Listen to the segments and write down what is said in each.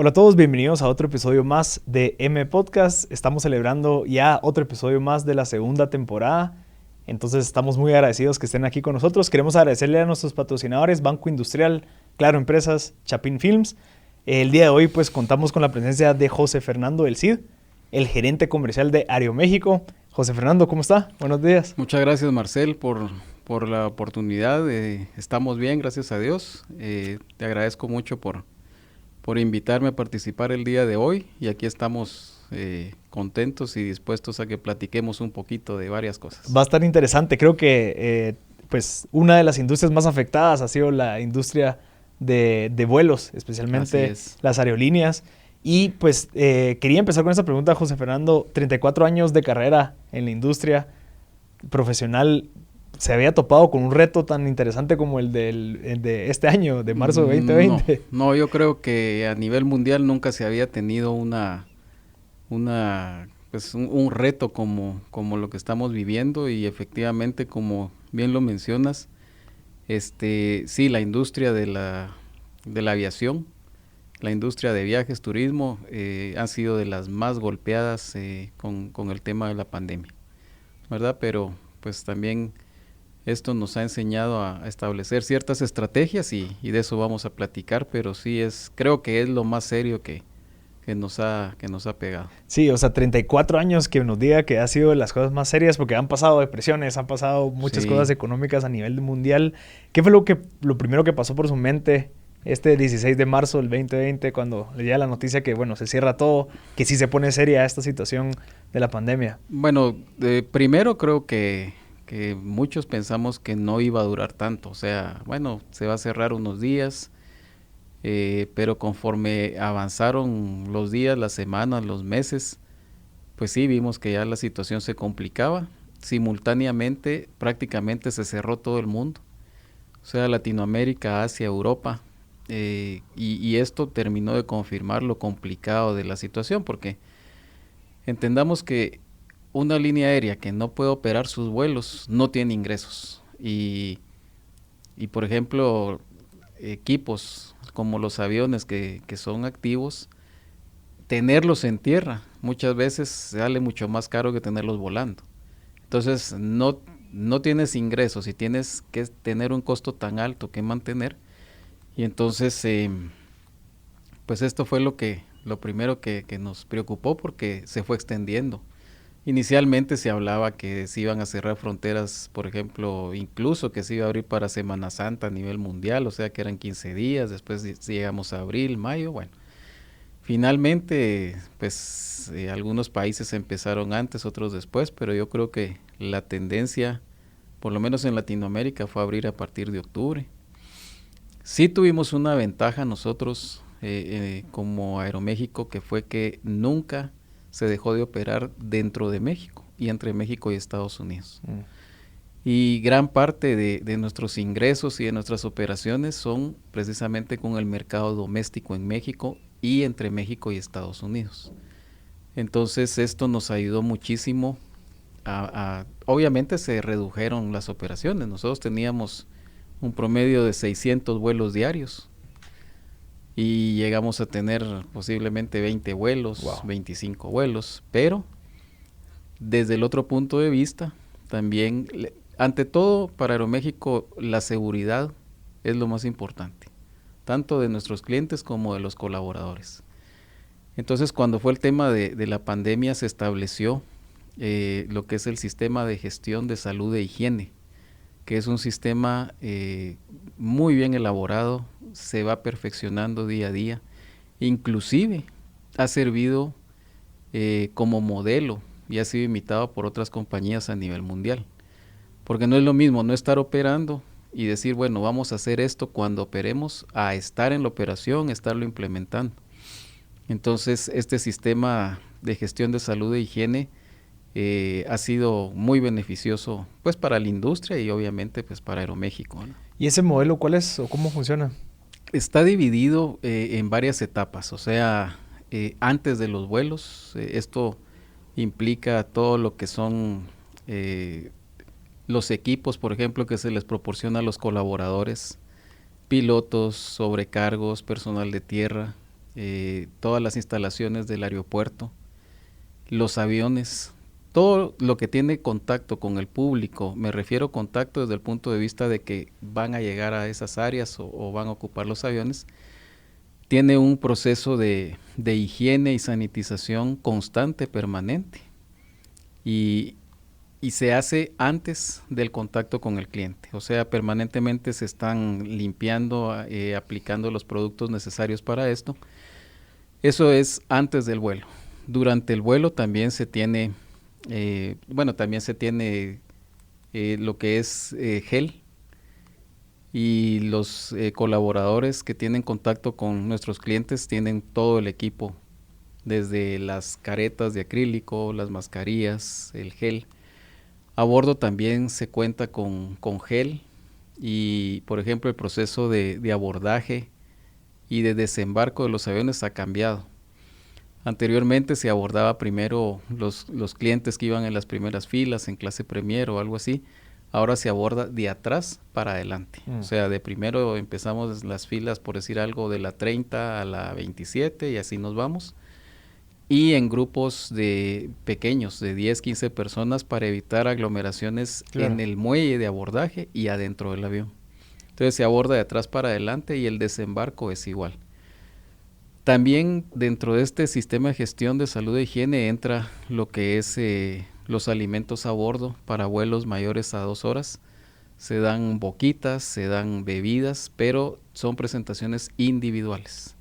Hola a todos, bienvenidos a otro episodio más de M Podcast. Estamos celebrando ya otro episodio más de la segunda temporada. Entonces estamos muy agradecidos que estén aquí con nosotros. Queremos agradecerle a nuestros patrocinadores, Banco Industrial, Claro Empresas, Chapin Films. El día de hoy pues contamos con la presencia de José Fernando del Cid, el gerente comercial de Aeroméxico. José Fernando, ¿cómo está? Buenos días. Muchas gracias, Marcel, por la oportunidad. Estamos bien, gracias a Dios. Te agradezco mucho por invitarme a participar el día de hoy y aquí estamos contentos y dispuestos a que platiquemos un poquito de varias cosas. Va a estar interesante. Creo que pues una de las industrias más afectadas ha sido la industria de vuelos, especialmente las aerolíneas. Y pues quería empezar con esta pregunta, José Fernando. 34 años de carrera en la industria profesional. ¿Se había topado con un reto tan interesante como el de este año, de marzo de 2020? No, yo creo que a nivel mundial nunca se había tenido un reto como lo que estamos viviendo, y efectivamente, como bien lo mencionas, sí, la industria de la aviación, la industria de viajes, turismo, ha sido de las más golpeadas con el tema de la pandemia, ¿verdad? Pero pues también esto nos ha enseñado a establecer ciertas estrategias y de eso vamos a platicar, pero sí creo que es lo más serio que nos ha pegado. Sí, o sea, 34 años que nos diga que ha sido de las cosas más serias, porque han pasado depresiones, han pasado muchas cosas económicas a nivel mundial. ¿Qué fue lo primero que pasó por su mente este 16 de marzo del 2020 cuando le llega la noticia que, bueno, se cierra todo, que sí se pone seria esta situación de la pandemia? Bueno, primero creo que muchos pensamos que no iba a durar tanto, o sea, bueno, se va a cerrar unos días, pero conforme avanzaron los días, las semanas, los meses, pues sí, vimos que ya la situación se complicaba. Simultáneamente, prácticamente se cerró todo el mundo, o sea, Latinoamérica, Asia, Europa, y esto terminó de confirmar lo complicado de la situación, porque entendamos que una línea aérea que no puede operar sus vuelos no tiene ingresos, y por ejemplo, equipos como los aviones que son activos, tenerlos en tierra muchas veces sale mucho más caro que tenerlos volando. Entonces no tienes ingresos y tienes que tener un costo tan alto que mantener, y entonces pues esto fue lo primero que nos preocupó, porque se fue extendiendo. Inicialmente se hablaba que se iban a cerrar fronteras, por ejemplo, incluso que se iba a abrir para Semana Santa a nivel mundial, o sea que eran 15 días, después llegamos a abril, mayo, bueno. Finalmente, pues algunos países empezaron antes, otros después, pero yo creo que la tendencia, por lo menos en Latinoamérica, fue abrir a partir de octubre. Sí tuvimos una ventaja nosotros como Aeroméxico, que fue que nunca se dejó de operar dentro de México y entre México y Estados Unidos. Y gran parte de nuestros ingresos y de nuestras operaciones son precisamente con el mercado doméstico en México y entre México y Estados Unidos. Entonces esto nos ayudó muchísimo obviamente se redujeron las operaciones. Nosotros teníamos un promedio de 600 vuelos diarios y llegamos a tener posiblemente 20 vuelos, 25 vuelos, pero desde el otro punto de vista, también, ante todo para Aeroméxico, la seguridad es lo más importante, tanto de nuestros clientes como de los colaboradores. Entonces, cuando fue el tema de la pandemia, se estableció lo que es el sistema de gestión de salud e higiene, que es un sistema muy bien elaborado, se va perfeccionando día a día, inclusive ha servido como modelo y ha sido imitado por otras compañías a nivel mundial, porque no es lo mismo no estar operando y decir, bueno, vamos a hacer esto cuando operemos, a estar en la operación, estarlo implementando. Entonces, este sistema de gestión de salud e higiene ha sido muy beneficioso pues para la industria y obviamente pues para Aeroméxico, ¿no? ¿Y ese modelo cuál es o cómo funciona? Está dividido en varias etapas, o sea, antes de los vuelos, esto implica todo lo que son los equipos, por ejemplo, que se les proporciona a los colaboradores, pilotos, sobrecargos, personal de tierra, todas las instalaciones del aeropuerto, los aviones, todo lo que tiene contacto con el público. Me refiero contacto desde el punto de vista de que van a llegar a esas áreas o van a ocupar los aviones. Tiene un proceso de higiene y sanitización constante, permanente, y se hace antes del contacto con el cliente. O sea, permanentemente se están limpiando, aplicando los productos necesarios para esto. Eso es antes del vuelo. Durante el vuelo también se tiene, lo que es gel, y los colaboradores que tienen contacto con nuestros clientes tienen todo el equipo, desde las caretas de acrílico, las mascarillas, el gel. A bordo también se cuenta con gel, y por ejemplo el proceso de abordaje y de desembarco de los aviones ha cambiado. Anteriormente se abordaba primero los clientes que iban en las primeras filas, en clase Premier o algo así. Ahora se aborda de atrás para adelante. O sea, de primero empezamos las filas, por decir algo, de la 30 a la 27 y así nos vamos. Y en grupos de pequeños, de 10, 15 personas, para evitar aglomeraciones en el muelle de abordaje y adentro del avión. Entonces se aborda de atrás para adelante y el desembarco es igual. También dentro de este sistema de gestión de salud e higiene entra lo que es los alimentos a bordo para vuelos mayores a 2 horas. Se dan boquitas, se dan bebidas, pero son presentaciones individuales.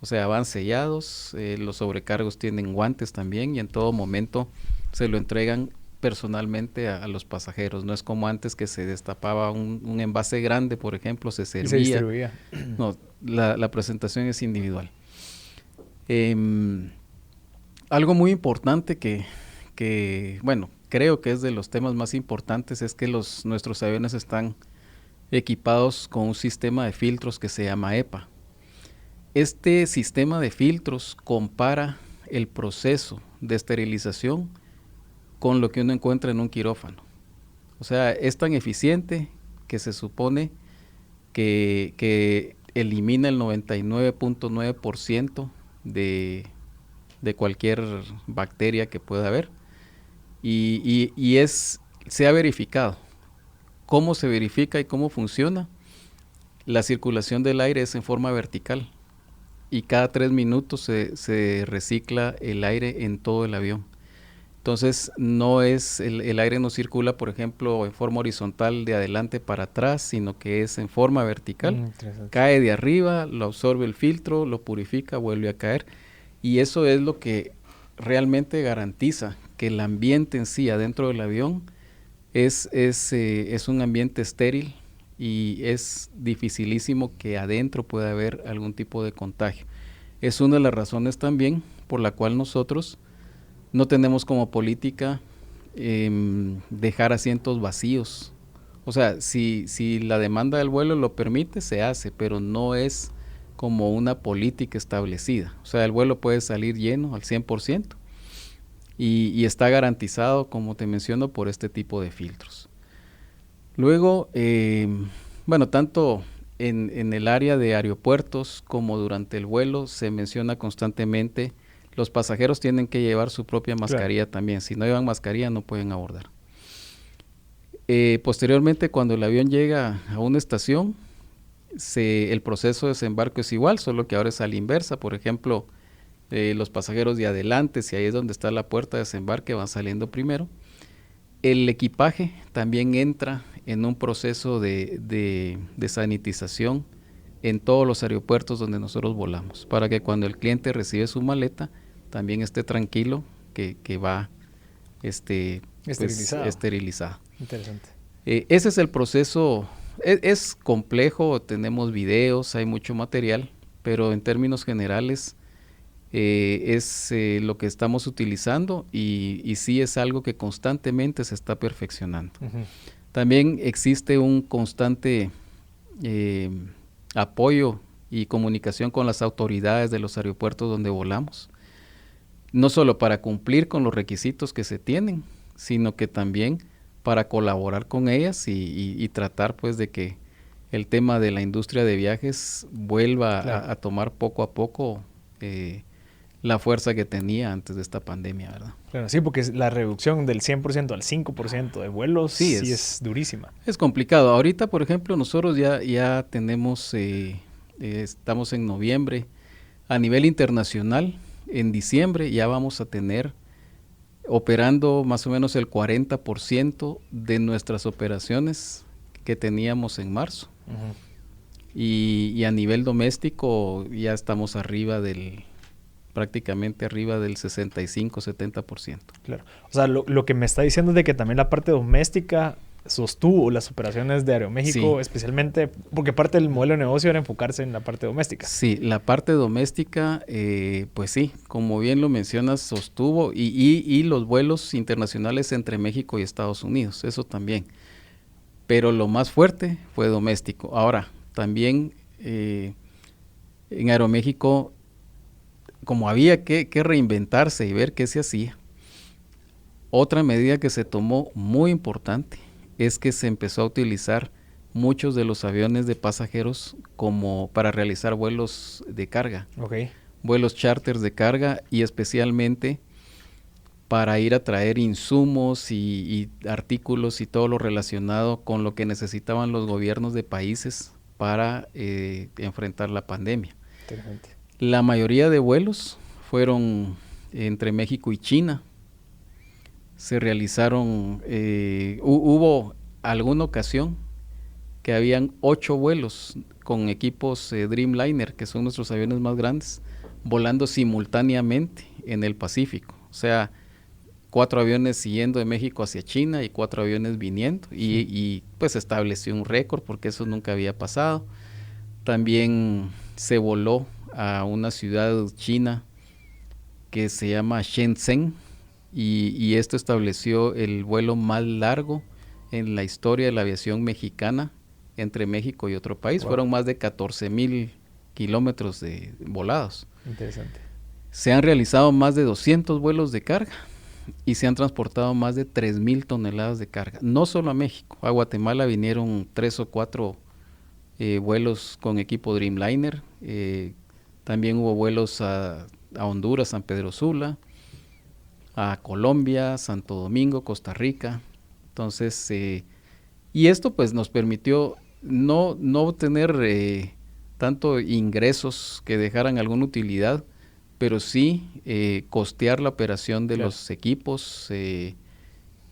O sea, van sellados, los sobrecargos tienen guantes también, y en todo momento se lo entregan personalmente a los pasajeros. No es como antes que se destapaba un envase grande, por ejemplo, se servía. Y se distribuía. No, la presentación es individual. Algo muy importante que, bueno, creo que es de los temas más importantes, es que nuestros aviones están equipados con un sistema de filtros que se llama EPA. Este sistema de filtros compara el proceso de esterilización con lo que uno encuentra en un quirófano. O sea, es tan eficiente que se supone que elimina el 99.9% de cualquier bacteria que pueda haber, y se ha verificado. ¿Cómo se verifica y cómo funciona? La circulación del aire es en forma vertical, y cada 3 minutos se recicla el aire en todo el avión. Entonces el aire no circula, por ejemplo, en forma horizontal de adelante para atrás, sino que es en forma vertical. Cae de arriba, lo absorbe el filtro, lo purifica, vuelve a caer. Y eso es lo que realmente garantiza que el ambiente en sí adentro del avión es un ambiente estéril, y es dificilísimo que adentro pueda haber algún tipo de contagio. Es una de las razones también por la cual nosotros no tenemos como política dejar asientos vacíos. O sea, si la demanda del vuelo lo permite, se hace, pero no es como una política establecida. O sea, el vuelo puede salir lleno al 100%, y está garantizado, como te menciono, por este tipo de filtros. Luego, tanto en el área de aeropuertos como durante el vuelo se menciona constantemente: los pasajeros tienen que llevar su propia mascarilla también. Si no llevan mascarilla no pueden abordar. Posteriormente, cuando el avión llega a una estación, el proceso de desembarco es igual, solo que ahora es a la inversa. Por ejemplo, los pasajeros de adelante, si ahí es donde está la puerta de desembarque, van saliendo primero. El equipaje también entra en un proceso de sanitización en todos los aeropuertos donde nosotros volamos, para que cuando el cliente recibe su maleta también esté tranquilo que va esterilizado. Interesante. Ese es el proceso. Es complejo, tenemos videos, hay mucho material, pero en términos generales es lo que estamos utilizando, y sí es algo que constantemente se está perfeccionando. Uh-huh. También existe un constante apoyo y comunicación con las autoridades de los aeropuertos donde volamos, no solo para cumplir con los requisitos que se tienen, sino que también para colaborar con ellas y tratar pues de que el tema de la industria de viajes vuelva a tomar poco a poco la fuerza que tenía antes de esta pandemia, ¿verdad? Claro, sí, porque la reducción del 100% al 5% de vuelos sí es durísima. Es complicado. Ahorita, por ejemplo, nosotros ya tenemos, estamos en noviembre. A nivel internacional, en diciembre ya vamos a tener operando más o menos el 40% de nuestras operaciones que teníamos en marzo. Uh-huh. Y a nivel doméstico ya estamos prácticamente arriba del 65-70%. Claro. O sea, lo que me está diciendo es de que también la parte doméstica sostuvo las operaciones de Aeroméxico, sí, especialmente porque parte del modelo de negocio era enfocarse en la parte doméstica. Sí, la parte doméstica, pues sí, como bien lo mencionas, sostuvo y los vuelos internacionales entre México y Estados Unidos, eso también. Pero lo más fuerte fue doméstico. Ahora, también en Aeroméxico, como había que reinventarse y ver qué se hacía, otra medida que se tomó muy importante es que se empezó a utilizar muchos de los aviones de pasajeros como para realizar vuelos de carga, vuelos charters de carga y especialmente para ir a traer insumos y artículos y todo lo relacionado con lo que necesitaban los gobiernos de países para enfrentar la pandemia. La mayoría de vuelos fueron entre México y China. Se realizaron, hubo alguna ocasión que habían 8 vuelos con equipos Dreamliner, que son nuestros aviones más grandes, volando simultáneamente en el Pacífico. O sea, 4 aviones yendo de México hacia China y 4 aviones viniendo. Y pues estableció un récord porque eso nunca había pasado. También se voló a una ciudad china que se llama Shenzhen, y esto estableció el vuelo más largo en la historia de la aviación mexicana entre México y otro país. Wow. Fueron más de 14,000 kilómetros volados. Interesante. Se han realizado más de 200 vuelos de carga y se han transportado más de 3,000 toneladas de carga. No solo a México, a Guatemala vinieron 3 o 4 vuelos con equipo Dreamliner. También hubo vuelos a Honduras, San Pedro Sula, a Colombia, Santo Domingo, Costa Rica. Entonces, y esto pues nos permitió no tener tanto ingresos que dejaran alguna utilidad, pero sí costear la operación de los equipos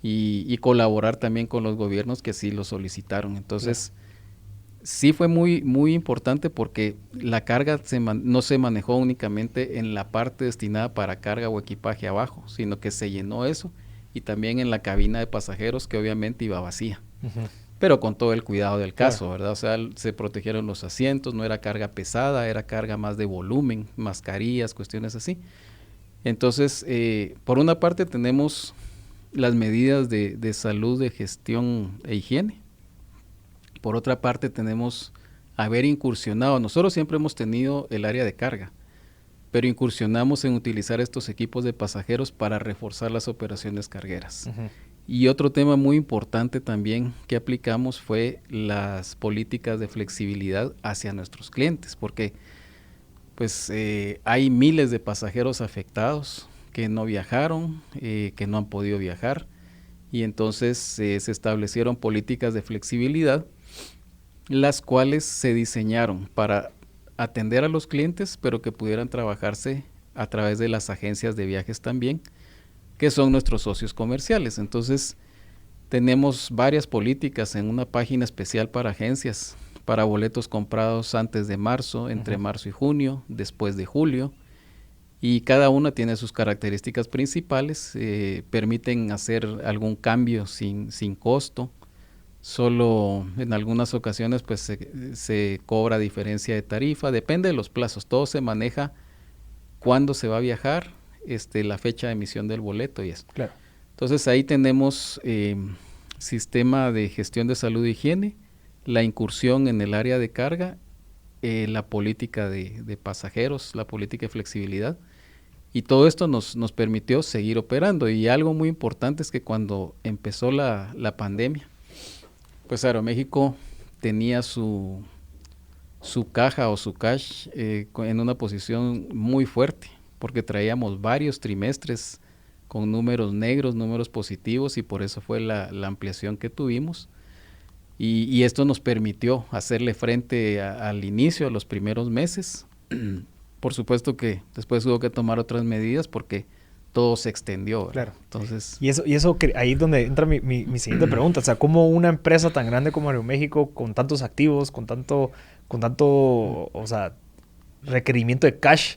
y colaborar también con los gobiernos que sí lo solicitaron. Entonces, sí fue muy, muy importante porque la carga no se manejó únicamente en la parte destinada para carga o equipaje abajo, sino que se llenó eso y también en la cabina de pasajeros, que obviamente iba vacía, pero con todo el cuidado del caso, ¿verdad? O sea, se protegieron los asientos, no era carga pesada, era carga más de volumen, mascarillas, cuestiones así. Entonces, por una parte tenemos las medidas de salud, de gestión e higiene. Por otra parte tenemos haber incursionado, nosotros siempre hemos tenido el área de carga, pero incursionamos en utilizar estos equipos de pasajeros para reforzar las operaciones cargueras. Y otro tema muy importante también que aplicamos fue las políticas de flexibilidad hacia nuestros clientes, porque pues hay miles de pasajeros afectados que no viajaron, que no han podido viajar, y entonces se establecieron políticas de flexibilidad, las cuales se diseñaron para atender a los clientes, pero que pudieran trabajarse a través de las agencias de viajes también, que son nuestros socios comerciales. Entonces, tenemos varias políticas en una página especial para agencias, para boletos comprados antes de marzo, entre marzo y junio, después de julio, y cada una tiene sus características principales, permiten hacer algún cambio sin costo. Solo en algunas ocasiones pues se cobra diferencia de tarifa, depende de los plazos, todo se maneja cuándo se va a viajar, la fecha de emisión del boleto y eso. Claro. Entonces ahí tenemos sistema de gestión de salud e higiene, la incursión en el área de carga, la política de pasajeros, la política de flexibilidad, y todo esto nos permitió seguir operando. Y algo muy importante es que cuando empezó la pandemia, pues Aeroméxico tenía su su caja o su cash en una posición muy fuerte, porque traíamos varios trimestres con números negros, números positivos, y por eso fue la ampliación que tuvimos. Y esto nos permitió hacerle frente al inicio, a los primeros meses. Por supuesto que después hubo que tomar otras medidas porque todo se extendió, ¿verdad? Claro. Entonces, Y eso ahí es donde entra mi siguiente pregunta. O sea, ¿cómo una empresa tan grande como Aeroméxico, con tantos activos, con tanto, o sea, requerimiento de cash,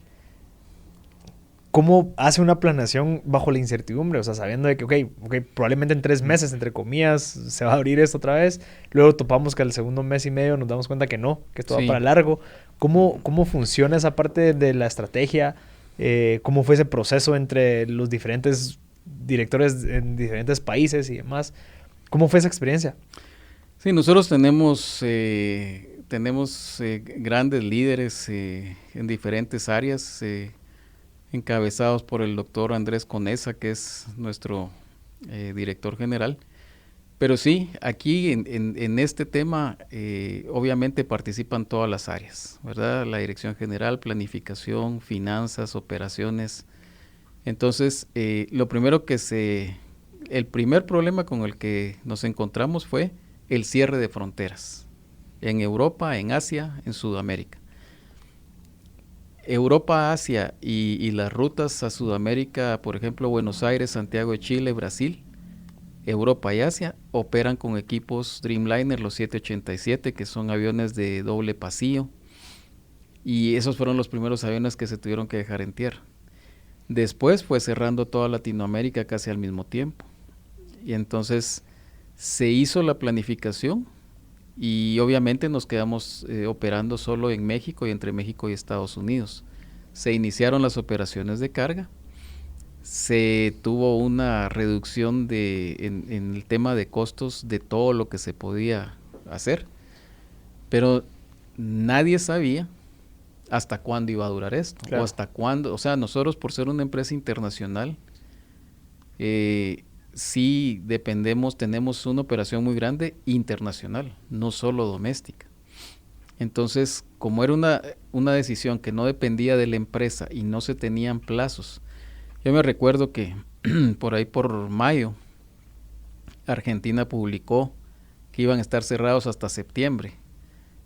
cómo hace una planeación bajo la incertidumbre? O sea, sabiendo de que, ok, probablemente en 3 meses, entre comillas, se va a abrir esto otra vez. Luego topamos que al segundo mes y medio nos damos cuenta que no, que esto va para largo. ¿Cómo funciona esa parte de la estrategia? ¿Cómo fue ese proceso entre los diferentes directores en diferentes países y demás? ¿Cómo fue esa experiencia? Sí, nosotros tenemos grandes líderes en diferentes áreas, encabezados por el doctor Andrés Conesa, que es nuestro director general. Pero sí, aquí en este tema obviamente participan todas las áreas, ¿verdad? La dirección general, planificación, finanzas, operaciones. Entonces, el primer problema con el que nos encontramos fue el cierre de fronteras en Europa, en Asia, en Sudamérica. Europa, Asia y las rutas a Sudamérica, por ejemplo, Buenos Aires, Santiago de Chile, Brasil, Europa y Asia, operan con equipos Dreamliner, los 787, que son aviones de doble pasillo, y esos fueron los primeros aviones que se tuvieron que dejar en tierra. Después fue cerrando toda Latinoamérica casi al mismo tiempo, y entonces se hizo la planificación y obviamente nos quedamos operando solo en México y entre México y Estados Unidos. Se iniciaron las operaciones de carga, se tuvo una reducción en el tema de costos de todo lo que se podía hacer, pero nadie sabía hasta cuándo iba a durar esto, claro. O hasta cuándo, o sea, nosotros por ser una empresa internacional, sí dependemos, tenemos una operación muy grande internacional, no solo doméstica. Entonces, como era una decisión que no dependía de la empresa y no se tenían plazos, yo me recuerdo que por ahí por mayo, Argentina publicó que iban a estar cerrados hasta septiembre.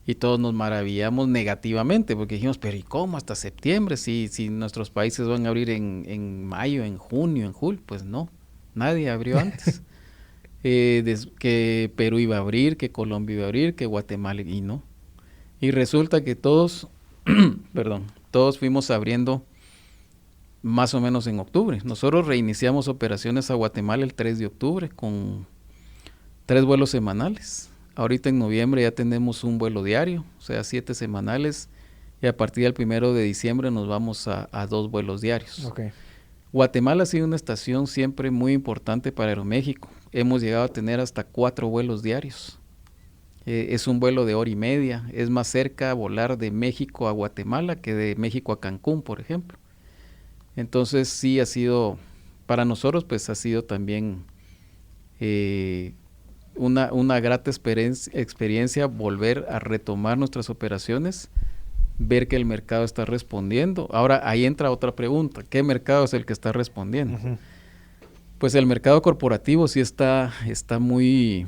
Y todos nos maravillamos negativamente porque dijimos, pero ¿y cómo hasta septiembre? Si nuestros países van a abrir en mayo, en junio, en julio. Pues no, nadie abrió antes. Que Perú iba a abrir, que Colombia iba a abrir, que Guatemala, y no. Y resulta que todos, todos fuimos abriendo más o menos en octubre. Nosotros reiniciamos operaciones a Guatemala el 3 de octubre con 3 vuelos semanales. Ahorita en noviembre ya tenemos un vuelo diario, o sea, 7 semanales, y a partir del 1 de diciembre nos vamos a 2 vuelos diarios. Okay. Guatemala ha sido una estación siempre muy importante para Aeroméxico. Hemos llegado a tener hasta 4 vuelos diarios. Es un vuelo de 1 hora y media. Es más cerca volar de México a Guatemala que de México a Cancún, por ejemplo. Entonces sí ha sido, para nosotros pues ha sido también una grata experiencia volver a retomar nuestras operaciones, ver que el mercado está respondiendo. Ahora ahí entra otra pregunta, ¿qué mercado es el que está respondiendo? Uh-huh. Pues el mercado corporativo sí está muy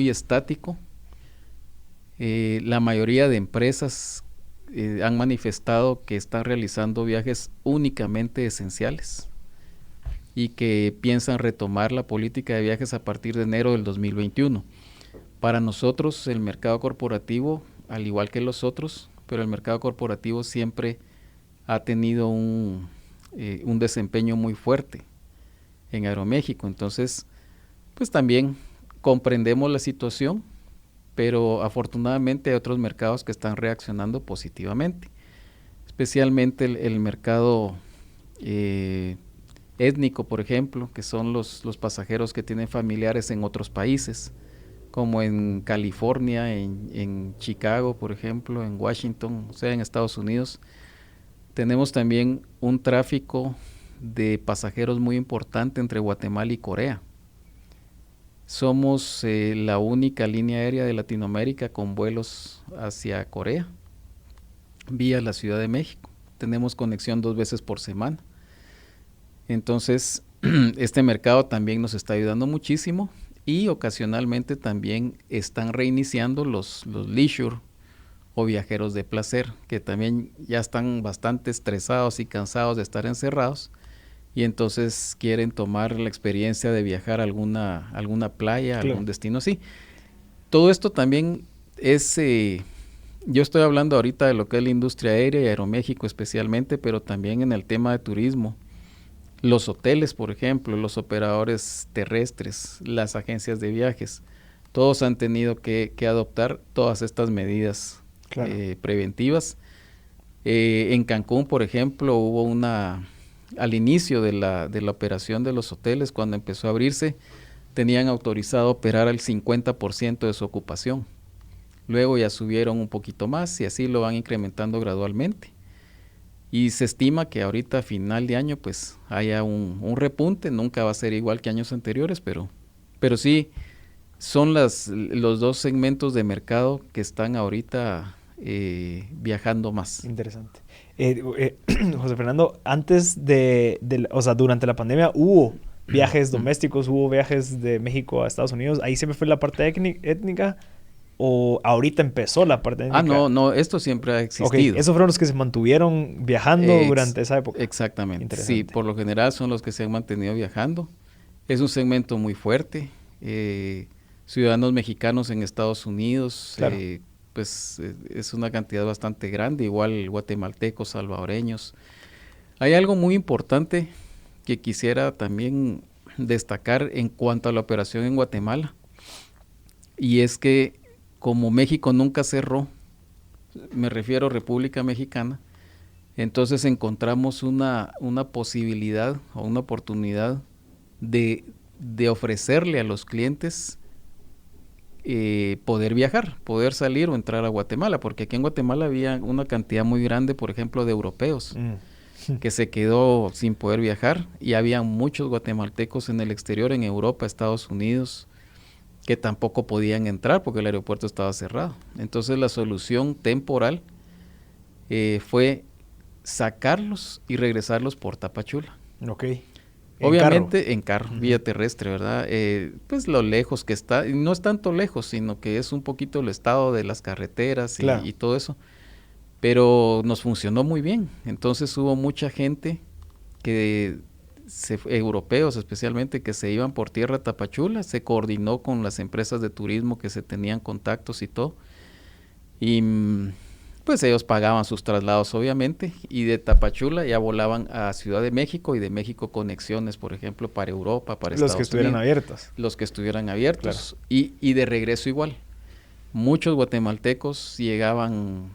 estático. La mayoría de empresas han manifestado que están realizando viajes únicamente esenciales y que piensan retomar la política de viajes a partir de enero del 2021. Para nosotros el mercado corporativo, al igual que los otros, pero el mercado corporativo siempre ha tenido un desempeño muy fuerte en Aeroméxico. Entonces, pues también comprendemos la situación, pero afortunadamente hay otros mercados que están reaccionando positivamente, especialmente el mercado étnico, por ejemplo, que son los pasajeros que tienen familiares en otros países, como en California, en Chicago, por ejemplo, en Washington, o sea, en Estados Unidos. Tenemos también un tráfico de pasajeros muy importante entre Guatemala y Corea. Somos la única línea aérea de Latinoamérica con vuelos hacia Corea, vía la Ciudad de México. Tenemos conexión 2 veces por semana. Entonces, este mercado también nos está ayudando muchísimo y ocasionalmente también están reiniciando los leisure o viajeros de placer, que también ya están bastante estresados y cansados de estar encerrados y entonces quieren tomar la experiencia de viajar a alguna playa, Claro. algún destino así. Todo esto también es, yo estoy hablando ahorita de lo que es la industria aérea y Aeroméxico especialmente, pero también en el tema de turismo. Los hoteles, por ejemplo, los operadores terrestres, las agencias de viajes, todos han tenido que adoptar todas estas medidas Claro. preventivas. En Cancún, por ejemplo, hubo al inicio de la operación de los hoteles, cuando empezó a abrirse, tenían autorizado operar al 50% de su ocupación. Luego ya subieron un poquito más y así lo van incrementando gradualmente. Y se estima que ahorita a final de año pues haya un repunte, nunca va a ser igual que años anteriores, pero sí son los 2 segmentos de mercado que están ahorita viajando más. Interesante. José Fernando, antes o sea, durante la pandemia hubo viajes domésticos, hubo viajes de México a Estados Unidos. ¿Ahí siempre fue la parte étnica? ¿O ahorita empezó la parte étnica? No, esto siempre ha existido. Okay. Esos fueron los que se mantuvieron viajando durante esa época. Exactamente. Sí, por lo general son los que se han mantenido viajando. Es un segmento muy fuerte. Ciudadanos mexicanos en Estados Unidos, claro. Pues es una cantidad bastante grande, igual guatemaltecos, salvadoreños. Hay algo muy importante que quisiera también destacar en cuanto a la operación en Guatemala, y es que como México nunca cerró, me refiero a República Mexicana, entonces encontramos una posibilidad o una oportunidad de ofrecerle a los clientes poder viajar, poder salir o entrar a Guatemala, porque aquí en Guatemala había una cantidad muy grande, por ejemplo, de europeos que se quedó sin poder viajar, y había muchos guatemaltecos en el exterior, en Europa, Estados Unidos, que tampoco podían entrar porque el aeropuerto estaba cerrado. Entonces la solución temporal fue sacarlos y regresarlos por Tapachula. Okay. Obviamente en carro, vía terrestre, ¿verdad? Pues lo lejos que está, y no es tanto lejos, sino que es un poquito el estado de las carreteras claro. y todo eso, pero nos funcionó muy bien. Entonces hubo mucha gente europeos especialmente, que se iban por tierra a Tapachula, se coordinó con las empresas de turismo que se tenían contactos y todo, y pues ellos pagaban sus traslados obviamente, y de Tapachula ya volaban a Ciudad de México, y de México conexiones, por ejemplo, para Europa, para Estados Unidos. Los que estuvieran abiertos. Los que estuvieran abiertos, claro. y de regreso igual. Muchos guatemaltecos llegaban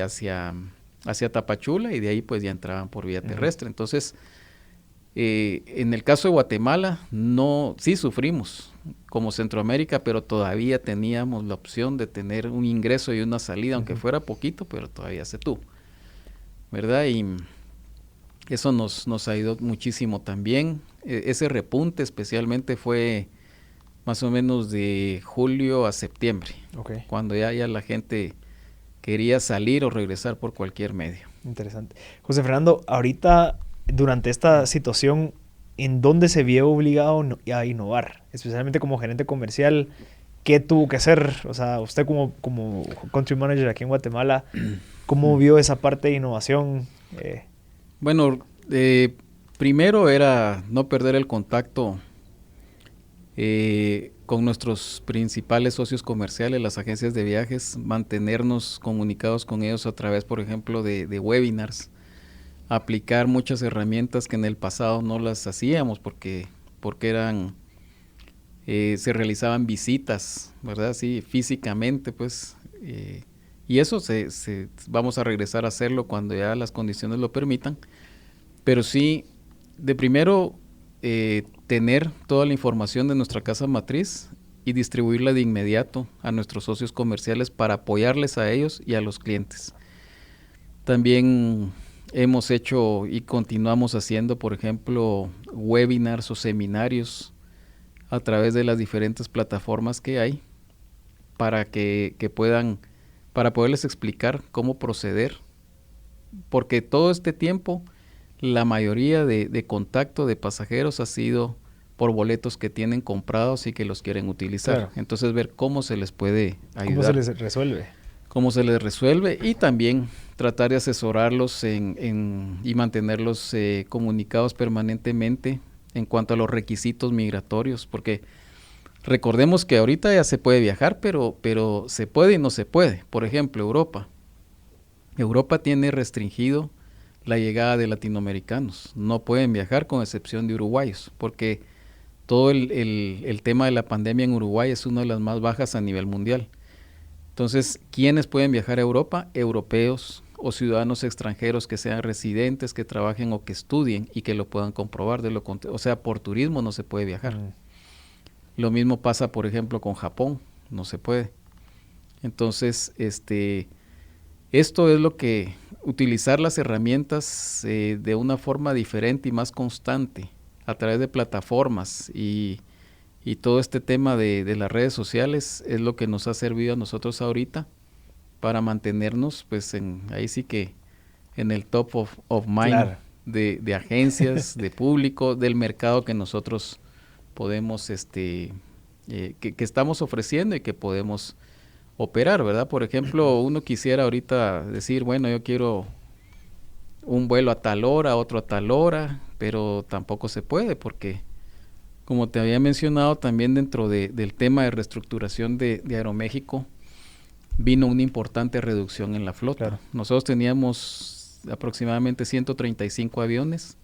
hacia Tapachula, y de ahí pues ya entraban por vía terrestre. Entonces, en el caso de Guatemala, sí sufrimos como Centroamérica, pero todavía teníamos la opción de tener un ingreso y una salida, aunque fuera poquito, pero todavía se tuvo, ¿verdad? Y eso nos ayudó muchísimo también. Ese repunte especialmente fue más o menos de julio a septiembre, okay. Cuando ya la gente quería salir o regresar por cualquier medio. Interesante. José Fernando, ahorita, durante esta situación, ¿en dónde se vio obligado a innovar? Especialmente como gerente comercial, ¿qué tuvo que hacer? O sea, usted como country manager aquí en Guatemala, ¿cómo vio esa parte de innovación? Bueno, primero era no perder el contacto con nuestros principales socios comerciales, las agencias de viajes, mantenernos comunicados con ellos a través, por ejemplo, de webinars, aplicar muchas herramientas que en el pasado no las hacíamos porque se realizaban visitas, ¿verdad? Sí, físicamente, pues, y eso vamos a regresar a hacerlo cuando ya las condiciones lo permitan, pero sí, de primero, tener toda la información de nuestra casa matriz y distribuirla de inmediato a nuestros socios comerciales para apoyarles a ellos y a los clientes. También hemos hecho y continuamos haciendo, por ejemplo, webinars o seminarios a través de las diferentes plataformas que hay para que puedan, para poderles explicar cómo proceder, porque todo este tiempo la mayoría de contacto de pasajeros ha sido por boletos que tienen comprados y que los quieren utilizar. Claro. Entonces ver cómo se les puede ayudar. ¿Cómo se les resuelve? Cómo se les resuelve y también tratar de asesorarlos y mantenerlos comunicados permanentemente en cuanto a los requisitos migratorios, porque recordemos que ahorita ya se puede viajar, pero se puede y no se puede. Por ejemplo, Europa. Europa tiene restringido la llegada de latinoamericanos. No pueden viajar con excepción de uruguayos, porque todo el tema de la pandemia en Uruguay es una de las más bajas a nivel mundial. Entonces, ¿quiénes pueden viajar a Europa? Europeos o ciudadanos extranjeros que sean residentes, que trabajen o que estudien y que lo puedan comprobar. O sea, por turismo no se puede viajar. Lo mismo pasa, por ejemplo, con Japón. No se puede. Entonces, esto es lo que utilizar las herramientas de una forma diferente y más constante a través de plataformas y todo este tema de las redes sociales es lo que nos ha servido a nosotros ahorita para mantenernos pues ahí sí que en el top of mind, claro, de agencias, de público, del mercado que nosotros podemos, que estamos ofreciendo y que podemos operar, ¿verdad? Por ejemplo, uno quisiera ahorita decir, bueno, yo quiero un vuelo a tal hora, otro a tal hora, pero tampoco se puede porque, como te había mencionado, también dentro del tema de reestructuración de Aeroméxico, vino una importante reducción en la flota. Claro. Nosotros teníamos aproximadamente 135 aviones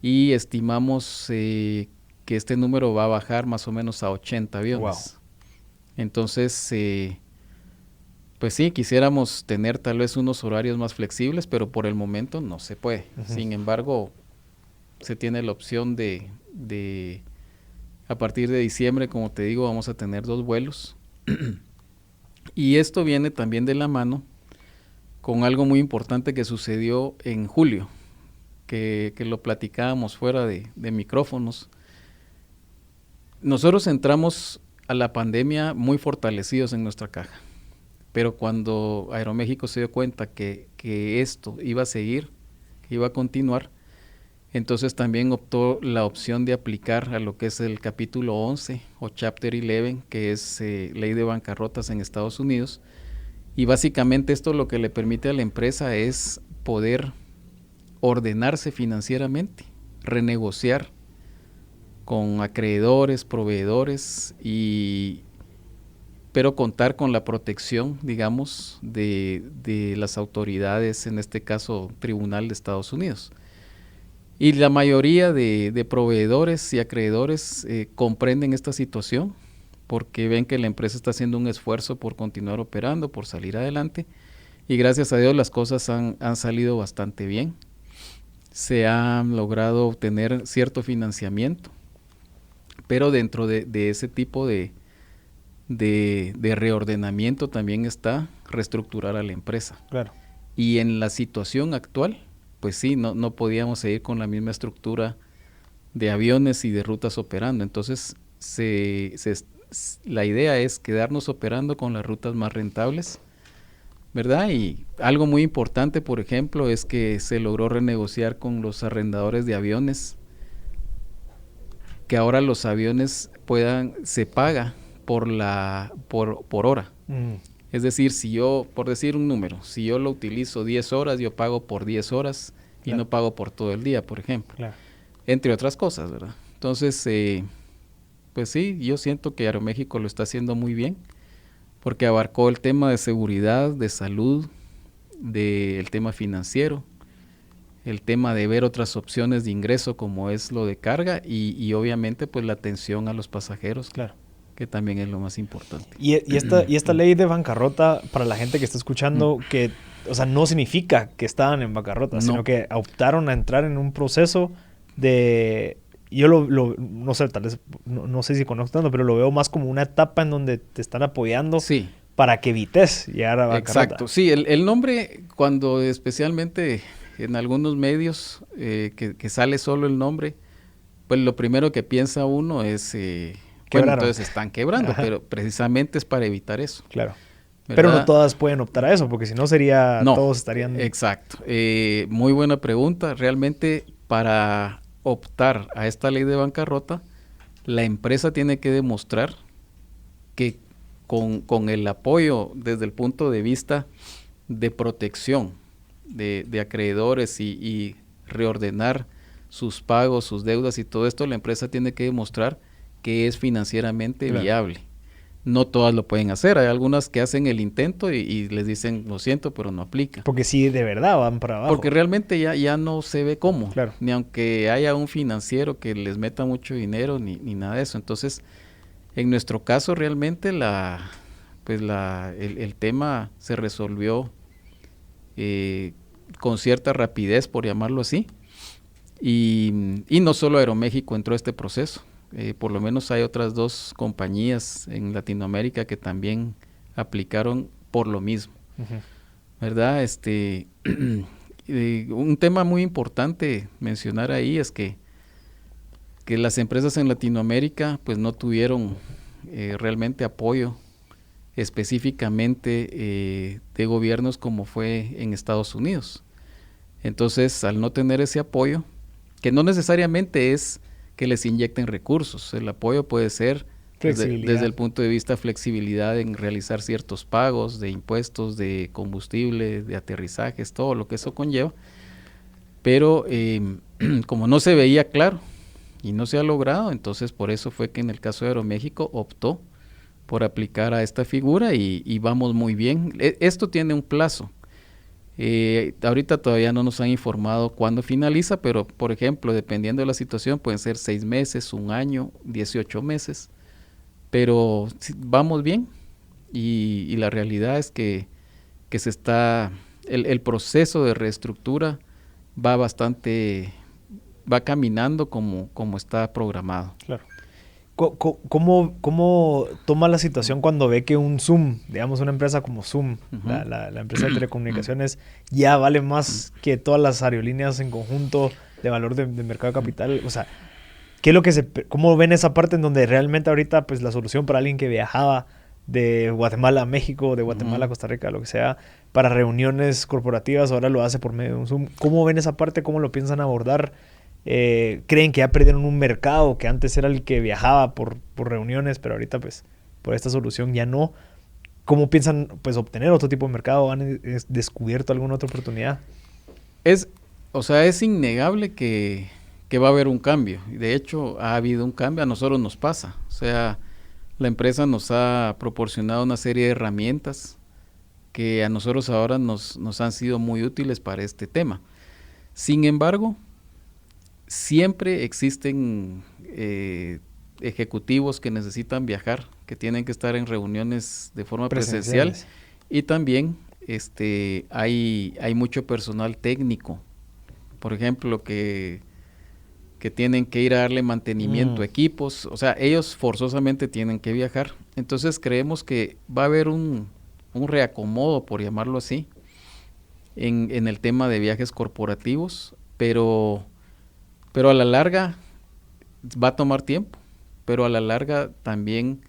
y estimamos que este número va a bajar más o menos a 80 aviones. Wow. Entonces, pues sí, quisiéramos tener tal vez unos horarios más flexibles, pero por el momento no se puede. Uh-huh. Sin embargo, se tiene la opción de a partir de diciembre, como te digo, vamos a tener 2 vuelos. Y esto viene también de la mano con algo muy importante que sucedió en julio, que lo platicábamos fuera de micrófonos. Nosotros entramos a la pandemia muy fortalecidos en nuestra caja, pero cuando Aeroméxico se dio cuenta que esto iba a seguir, que iba a continuar, entonces también optó la opción de aplicar a lo que es el capítulo 11 o Chapter 11, que es ley de bancarrotas en Estados Unidos. Y básicamente esto lo que le permite a la empresa es poder ordenarse financieramente, renegociar con acreedores, proveedores, pero contar con la protección, digamos, de las autoridades, en este caso Tribunal de Estados Unidos. Y la mayoría de proveedores y acreedores comprenden esta situación porque ven que la empresa está haciendo un esfuerzo por continuar operando, por salir adelante, y gracias a Dios las cosas han salido bastante bien. Se ha logrado obtener cierto financiamiento, pero dentro de ese tipo de reordenamiento también está reestructurar a la empresa. Claro. Y en la situación actual, pues sí, no podíamos seguir con la misma estructura de aviones y de rutas operando. Entonces, la idea es quedarnos operando con las rutas más rentables, ¿verdad? Y algo muy importante, por ejemplo, es que se logró renegociar con los arrendadores de aviones, que ahora los aviones se paga por hora. Es decir, si yo, por decir un número, si yo lo utilizo 10 horas, yo pago por 10 horas y claro, no pago por todo el día, por ejemplo. Claro. Entre otras cosas, ¿verdad? Entonces, pues sí, yo siento que Aeroméxico lo está haciendo muy bien porque abarcó el tema de seguridad, de salud, el tema financiero, el tema de ver otras opciones de ingreso como es lo de carga y obviamente pues la atención a los pasajeros. Claro. Que también es lo más importante. Y esta ley de bancarrota, para la gente que está escuchando, que, o sea, no significa que estaban en bancarrota, sino que optaron a entrar en un proceso de... Yo no sé, tal vez, no sé si conozco tanto, pero lo veo más como una etapa en donde te están apoyando para que evites llegar a bancarrota. Exacto, sí, el nombre, cuando especialmente en algunos medios que sale solo el nombre, pues lo primero que piensa uno es, bueno, Quebraron. entonces están quebrando, Ajá. pero precisamente es para evitar eso. Claro. Pero no ¿Verdad? todas pueden optar a eso, porque si no sería, No, todos estarían... exacto. Muy buena pregunta. Realmente, para optar a esta ley de bancarrota, la empresa tiene que demostrar que con el apoyo desde el punto de vista de protección de acreedores y reordenar sus pagos, sus deudas y todo esto, la empresa tiene que demostrar que es financieramente Claro. viable. No todas lo pueden hacer, hay algunas que hacen el intento y les dicen, lo siento, pero no aplica. Porque sí, de verdad van para abajo. Porque realmente ya no se ve cómo, Claro. ni aunque haya un financiero que les meta mucho dinero, ni nada de eso. Entonces, en nuestro caso realmente el tema se resolvió con cierta rapidez, por llamarlo así, y no solo Aeroméxico entró a este proceso. Por lo menos hay otras 2 compañías en Latinoamérica que también aplicaron por lo mismo, Ujú. ¿verdad? Un tema muy importante mencionar ahí es que las empresas en Latinoamérica pues no tuvieron realmente apoyo específicamente de gobiernos como fue en Estados Unidos. Entonces, al no tener ese apoyo, que no necesariamente es que les inyecten recursos, el apoyo puede ser desde el punto de vista de flexibilidad en realizar ciertos pagos de impuestos, de combustible, de aterrizajes, todo lo que eso conlleva, pero como no se veía claro y no se ha logrado, entonces por eso fue que en el caso de Aeroméxico optó por aplicar a esta figura y vamos muy bien. Esto tiene un plazo. Ahorita todavía no nos han informado cuándo finaliza, pero por ejemplo, dependiendo de la situación, pueden ser 6 meses, 1 año, 18 meses, pero vamos bien y la realidad es que se está, el proceso de reestructura va caminando como está programado. Claro. ¿Cómo toma la situación cuando ve que un Zoom, digamos una empresa como Zoom, la empresa de telecomunicaciones, ya vale más que todas las aerolíneas en conjunto de valor de mercado de capital? O sea, ¿qué es lo que cómo ven esa parte en donde realmente ahorita pues la solución para alguien que viajaba de Guatemala a México, de Guatemala a Costa Rica, lo que sea, para reuniones corporativas, ahora lo hace por medio de un Zoom? ¿Cómo ven esa parte? ¿Cómo lo piensan abordar? ¿Creen que ya perdieron un mercado que antes era el que viajaba por reuniones, pero ahorita pues por esta solución ya no? ¿Cómo piensan pues obtener otro tipo de mercado? ¿Han descubierto alguna otra oportunidad? Es innegable que va a haber un cambio. De hecho, ha habido un cambio, a nosotros nos pasa. O sea, la empresa nos ha proporcionado una serie de herramientas que a nosotros ahora nos han sido muy útiles para este tema. Sin embargo, siempre existen ejecutivos que necesitan viajar, que tienen que estar en reuniones de forma presencial, y también hay mucho personal técnico, por ejemplo, que tienen que ir a darle mantenimiento a equipos. O sea, ellos forzosamente tienen que viajar. Entonces creemos que va a haber un reacomodo, por llamarlo así, en el tema de viajes corporativos, pero a la larga va a tomar tiempo, pero a la larga también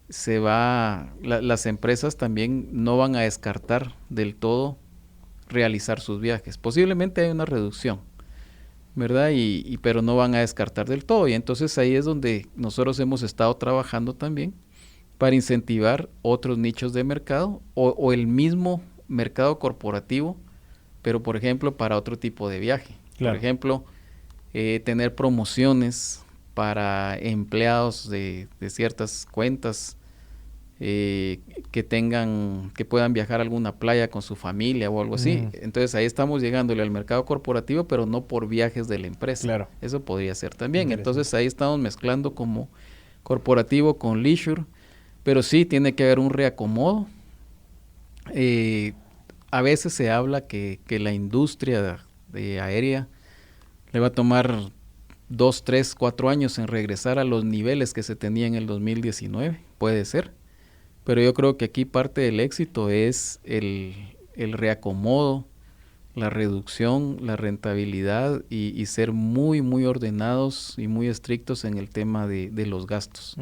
las empresas también no van a descartar del todo realizar sus viajes. Posiblemente hay una reducción, ¿verdad? Pero no van a descartar del todo, y entonces ahí es donde nosotros hemos estado trabajando también para incentivar otros nichos de mercado o el mismo mercado corporativo, pero por ejemplo para otro tipo de viaje. Claro. Por ejemplo, tener promociones para empleados de ciertas cuentas que puedan viajar a alguna playa con su familia o algo así. Entonces ahí estamos llegándole al mercado corporativo, pero no por viajes de la empresa. Claro. Eso podría ser también. Entonces ahí estamos mezclando como corporativo con leisure, pero sí tiene que haber un reacomodo. A veces se habla que la industria aérea le va a tomar 2, 3, 4 años en regresar a los niveles que se tenía en el 2019, puede ser, pero yo creo que aquí parte del éxito es el reacomodo la reducción, la rentabilidad y ser muy, muy ordenados y muy estrictos en el tema de los gastos,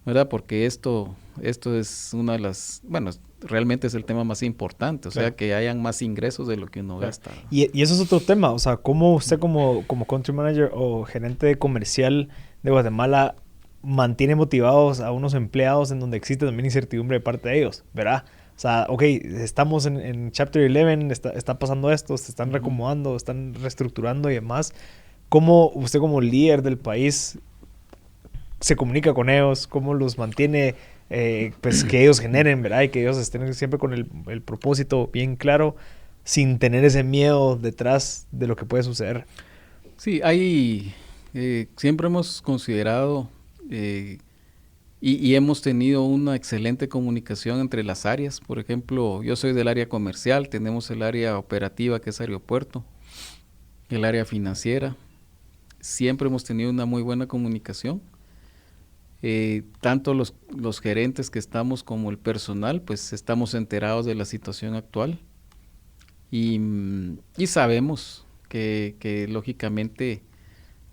¿verdad? Porque esto es una de las, bueno, realmente es el tema más importante, o sea, que hayan más ingresos de lo que uno gasta. Y eso es otro tema, o sea, ¿cómo usted como country manager o gerente comercial de Guatemala mantiene motivados a unos empleados en donde existe también incertidumbre de parte de ellos, ¿verdad? O sea, ok, estamos en Chapter 11, está pasando esto, se están reacomodando, están reestructurando y demás. ¿Cómo usted como líder del país se comunica con ellos? ¿Cómo los mantiene, pues que ellos generen, ¿verdad? Y que ellos estén siempre con el propósito bien claro, sin tener ese miedo detrás de lo que puede suceder. Sí, siempre hemos considerado y hemos tenido una excelente comunicación entre las áreas. Por ejemplo, yo soy del área comercial, tenemos el área operativa que es aeropuerto, el área financiera. Siempre hemos tenido una muy buena comunicación. Tanto los gerentes que estamos como el personal, pues estamos enterados de la situación actual y sabemos que lógicamente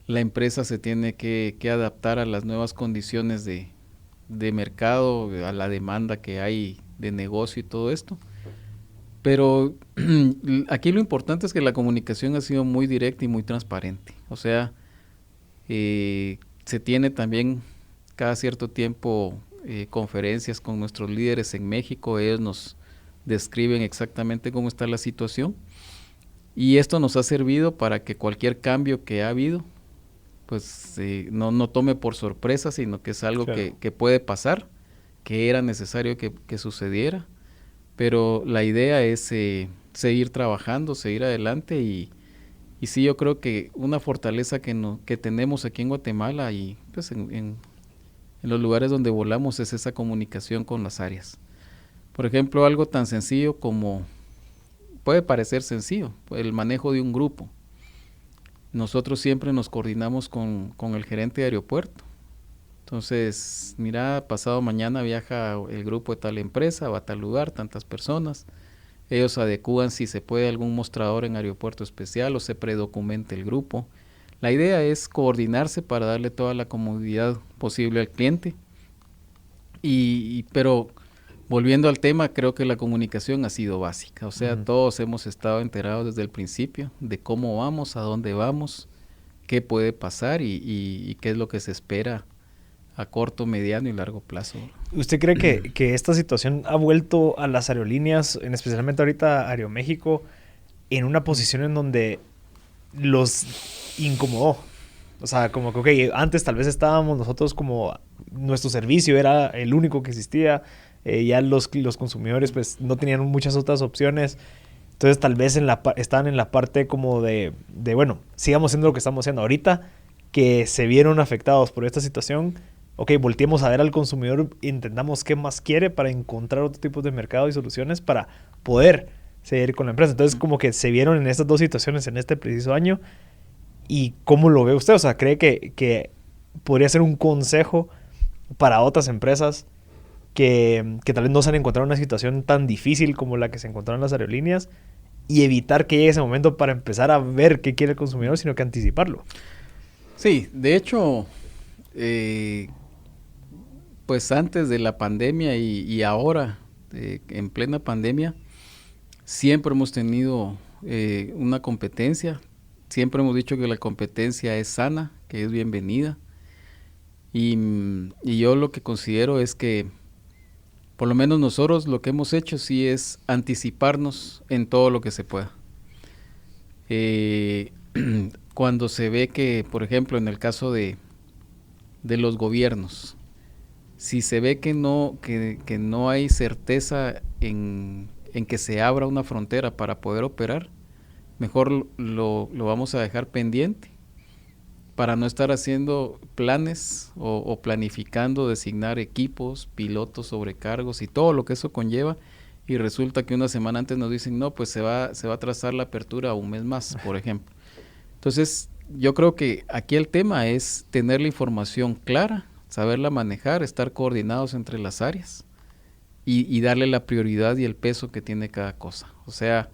la empresa se tiene que adaptar a las nuevas condiciones de mercado, a la demanda que hay de negocio y todo esto. Pero aquí lo importante es que la comunicación ha sido muy directa y muy transparente. O sea, se tiene también cada cierto tiempo conferencias con nuestros líderes en México. Ellos nos describen exactamente cómo está la situación. Y esto nos ha servido para que cualquier cambio que ha habido, pues no tome por sorpresa, sino que es algo que puede pasar, que era necesario que sucediera. Pero la idea es seguir trabajando, seguir adelante y sí, yo creo que una fortaleza que tenemos aquí en Guatemala y pues en los lugares donde volamos es esa comunicación con las áreas. Por ejemplo, algo tan sencillo como, puede parecer sencillo, el manejo de un grupo. Nosotros siempre nos coordinamos con el gerente de aeropuerto. Entonces, mira, pasado mañana viaja el grupo de tal empresa, va a tal lugar, tantas personas. Ellos adecúan si se puede algún mostrador en aeropuerto especial o se predocumente el grupo. La idea es coordinarse para darle toda la comodidad posible al cliente. Pero volviendo al tema, creo que la comunicación ha sido básica. O sea, todos hemos estado enterados desde el principio de cómo vamos, a dónde vamos, qué puede pasar y qué es lo que se espera a corto, mediano y largo plazo. ¿Usted cree que esta situación ha vuelto a las aerolíneas, especialmente ahorita Aeroméxico, en una posición en donde los incomodó? O sea, como que, ok, antes tal vez estábamos nosotros como, nuestro servicio era el único que existía, ya los consumidores pues no tenían muchas otras opciones, entonces tal vez estaban en la parte como de bueno, sigamos haciendo lo que estamos haciendo ahorita, que se vieron afectados por esta situación. Ok, volteemos a ver al consumidor, intentamos qué más quiere para encontrar otro tipo de mercado y soluciones para poder seguir con la empresa. Entonces, como que se vieron en estas dos situaciones en este preciso año. ¿Y cómo lo ve usted? O sea, ¿cree que podría ser un consejo para otras empresas que tal vez no se han encontrado en una situación tan difícil como la que se encontraron las aerolíneas y evitar que llegue ese momento para empezar a ver qué quiere el consumidor, sino que anticiparlo? Sí, de hecho, pues antes de la pandemia y ahora, en plena pandemia, siempre hemos tenido una competencia. Siempre hemos dicho que la competencia es sana, que es bienvenida. Y yo lo que considero es que, por lo menos nosotros lo que hemos hecho sí es anticiparnos en todo lo que se pueda. Cuando se ve que, por ejemplo, en el caso de los gobiernos, si se ve que no hay certeza en que se abra una frontera para poder operar, mejor lo vamos a dejar pendiente para no estar haciendo planes o planificando designar equipos, pilotos, sobrecargos y todo lo que eso conlleva, y resulta que una semana antes nos dicen, no, pues se va a trazar la apertura un mes más, por ejemplo. Entonces, yo creo que aquí el tema es tener la información clara, saberla manejar, estar coordinados entre las áreas y darle la prioridad y el peso que tiene cada cosa. O sea,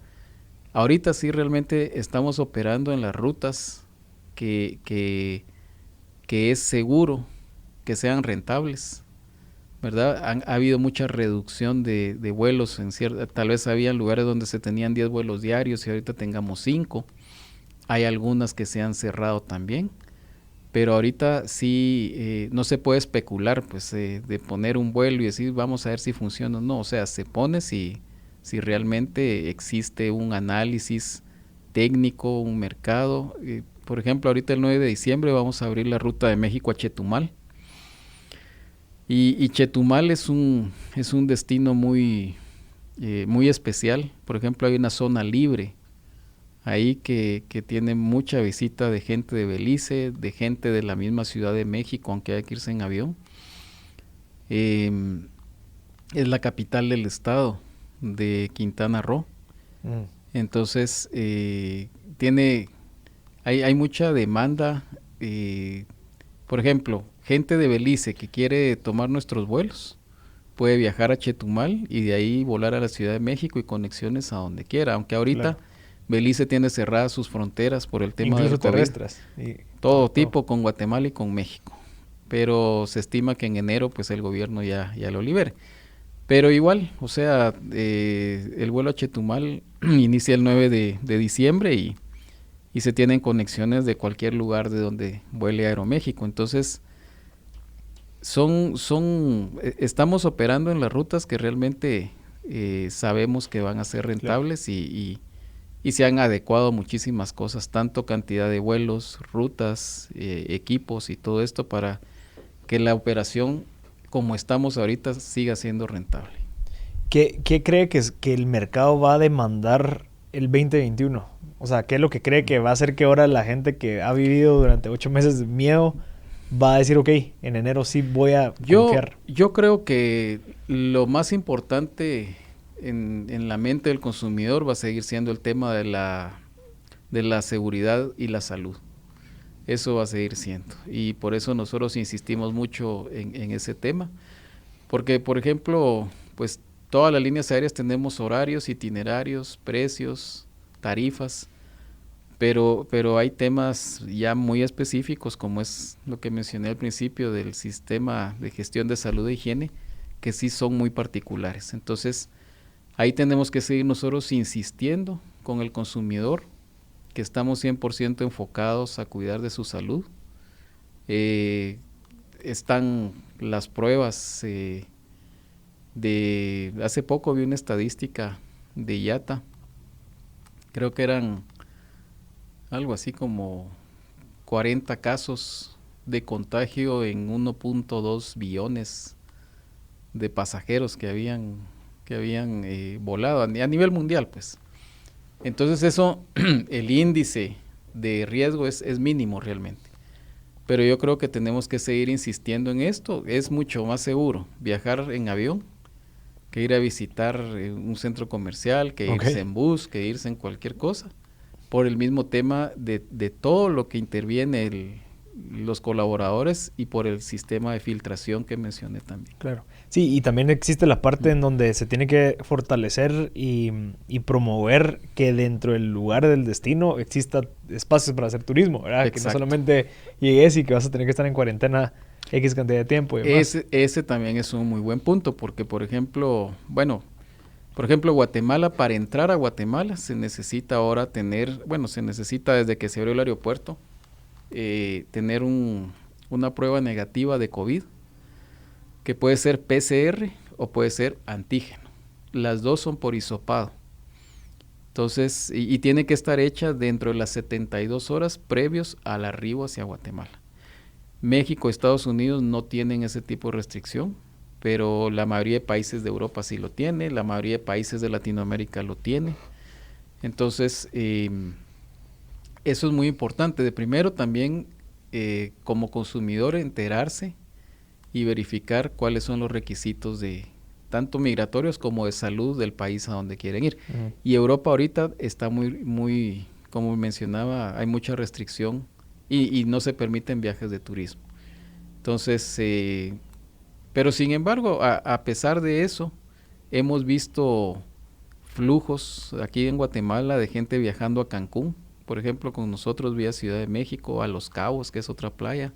Ahorita sí realmente estamos operando en las rutas que es seguro que sean rentables, ¿verdad? Ha habido mucha reducción de vuelos tal vez había lugares donde se tenían 10 vuelos diarios y ahorita tengamos 5. Hay algunas que se han cerrado también, pero ahorita sí no se puede especular, pues, de poner un vuelo y decir vamos a ver si funciona o no. O sea, se pone si realmente existe un análisis técnico, un mercado. Por ejemplo, ahorita el 9 de diciembre vamos a abrir la ruta de México a Chetumal. Y Chetumal es un destino muy especial. Por ejemplo, hay una zona libre ahí que tiene mucha visita de gente de Belice, de gente de la misma Ciudad de México, aunque hay que irse en avión. Es la capital del estado de Quintana Roo. Entonces, hay mucha demanda. Por ejemplo, gente de Belice que quiere tomar nuestros vuelos puede viajar a Chetumal y de ahí volar a la Ciudad de México y conexiones a donde quiera, aunque ahorita Belice tiene cerradas sus fronteras por el tema del COVID. Terrestres. Todo tipo con Guatemala y con México. Pero se estima que en enero pues el gobierno ya lo libere. Pero igual, o sea, el vuelo a Chetumal inicia el 9 de diciembre y se tienen conexiones de cualquier lugar de donde vuele Aeroméxico. Entonces, estamos operando en las rutas que realmente sabemos que van a ser rentables y se han adecuado muchísimas cosas, tanto cantidad de vuelos, rutas, equipos y todo esto para que la operación como estamos ahorita siga siendo rentable. ¿Qué cree que el mercado va a demandar el 2021? O sea, ¿qué es lo que cree que va a hacer que ahora la gente que ha vivido durante 8 meses de miedo va a decir, ok, en enero sí voy a confiar? Yo creo que lo más importante en la mente del consumidor va a seguir siendo el tema de la seguridad y la salud. Eso va a seguir siendo. Y por eso nosotros insistimos mucho en ese tema. Porque, por ejemplo, pues todas las líneas aéreas tenemos horarios, itinerarios, precios, tarifas, pero hay temas ya muy específicos, como es lo que mencioné al principio del sistema de gestión de salud e higiene, que sí son muy particulares. Entonces, ahí tenemos que seguir nosotros insistiendo con el consumidor, que estamos 100% enfocados a cuidar de su salud. Están las pruebas hace poco vi una estadística de IATA, creo que eran algo así como 40 casos de contagio en 1.2 billones de pasajeros que habían volado a nivel mundial, pues. Entonces eso, el índice de riesgo es mínimo realmente. Pero yo creo que tenemos que seguir insistiendo en esto. Es mucho más seguro viajar en avión que ir a visitar un centro comercial, que irse en bus, que irse en cualquier cosa, por el mismo tema de todo lo que interviene los colaboradores y por el sistema de filtración que mencioné también. Claro. Sí, y también existe la parte en donde se tiene que fortalecer y promover que dentro del lugar del destino exista espacios para hacer turismo, ¿verdad? Exacto. Que no solamente llegues y que vas a tener que estar en cuarentena X cantidad de tiempo y demás. Ese también es un muy buen punto, porque por ejemplo, Guatemala, para entrar a Guatemala se necesita ahora se necesita desde que se abrió el aeropuerto, tener una prueba negativa de COVID, que puede ser PCR o puede ser antígeno. Las dos son por hisopado. Entonces, y tiene que estar hecha dentro de las 72 horas previos al arribo hacia Guatemala. México, Estados Unidos no tienen ese tipo de restricción, pero la mayoría de países de Europa sí lo tiene, la mayoría de países de Latinoamérica lo tiene. Entonces, eso es muy importante. De primero también, como consumidor, enterarse y verificar cuáles son los requisitos de tanto migratorios como de salud del país a donde quieren ir. Uh-huh. Y Europa ahorita está muy, como mencionaba, hay mucha restricción y no se permiten viajes de turismo. Entonces, pero sin embargo, a pesar de eso, hemos visto flujos aquí en Guatemala de gente viajando a Cancún, por ejemplo, con nosotros vía Ciudad de México, a Los Cabos, que es otra playa.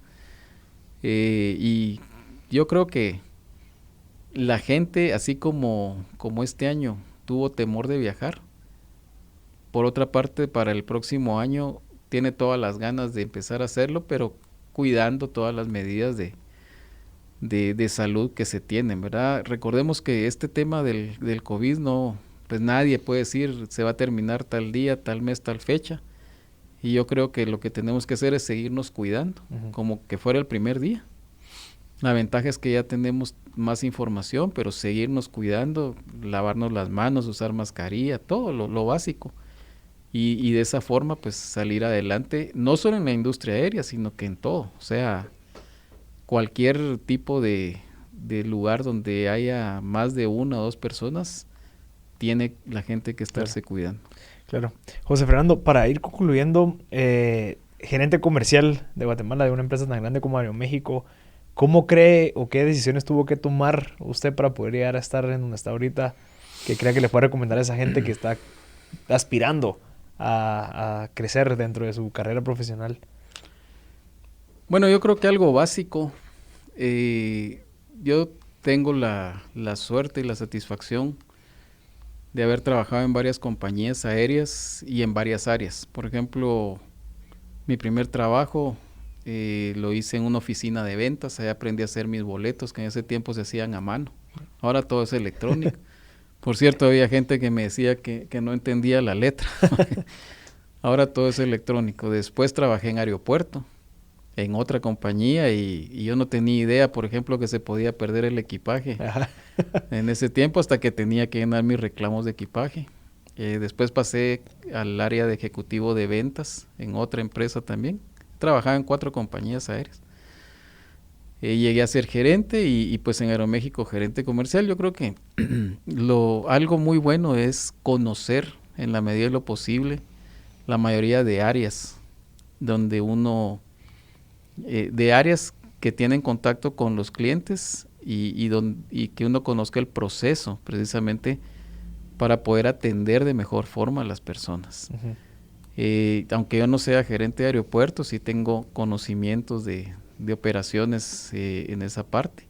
Y yo creo que la gente, así como este año tuvo temor de viajar, por otra parte, para el próximo año tiene todas las ganas de empezar a hacerlo, pero cuidando todas las medidas de salud que se tienen, ¿verdad? Recordemos que este tema del COVID no, pues nadie puede decir se va a terminar tal día, tal mes, tal fecha. Y yo creo que lo que tenemos que hacer es seguirnos cuidando, como que fuera el primer día. La ventaja es que ya tenemos más información, pero seguirnos cuidando, lavarnos las manos, usar mascarilla, todo lo básico. Y de esa forma, pues salir adelante, no solo en la industria aérea, sino que en todo. O sea, cualquier tipo de lugar donde haya más de una o dos personas, tiene la gente que estarse cuidando. Claro. José Fernando, para ir concluyendo, gerente comercial de Guatemala, de una empresa tan grande como Aeroméxico, ¿cómo cree o qué decisiones tuvo que tomar usted para poder llegar a estar en donde está ahorita? Que crea que le puede recomendar a esa gente que está aspirando a crecer dentro de su carrera profesional. Bueno, yo creo que algo básico, yo tengo la suerte y la satisfacción de haber trabajado en varias compañías aéreas y en varias áreas. Por ejemplo, mi primer trabajo lo hice en una oficina de ventas, ahí aprendí a hacer mis boletos, que en ese tiempo se hacían a mano. Ahora todo es electrónico. Por cierto, había gente que me decía que no entendía la letra. Ahora todo es electrónico. Después trabajé en aeropuerto, en otra compañía, y yo no tenía idea, por ejemplo, que se podía perder el equipaje en ese tiempo, hasta que tenía que llenar mis reclamos de equipaje. Después pasé al área de ejecutivo de ventas en otra empresa también. Trabajaba en 4 compañías aéreas. Llegué a ser gerente y pues en Aeroméxico gerente comercial. Yo creo que algo muy bueno es conocer en la medida de lo posible la mayoría de áreas donde uno, de áreas que tienen contacto con los clientes y que uno conozca el proceso precisamente para poder atender de mejor forma a las personas. Aunque yo no sea gerente de aeropuertos, sí tengo conocimientos de operaciones en esa parte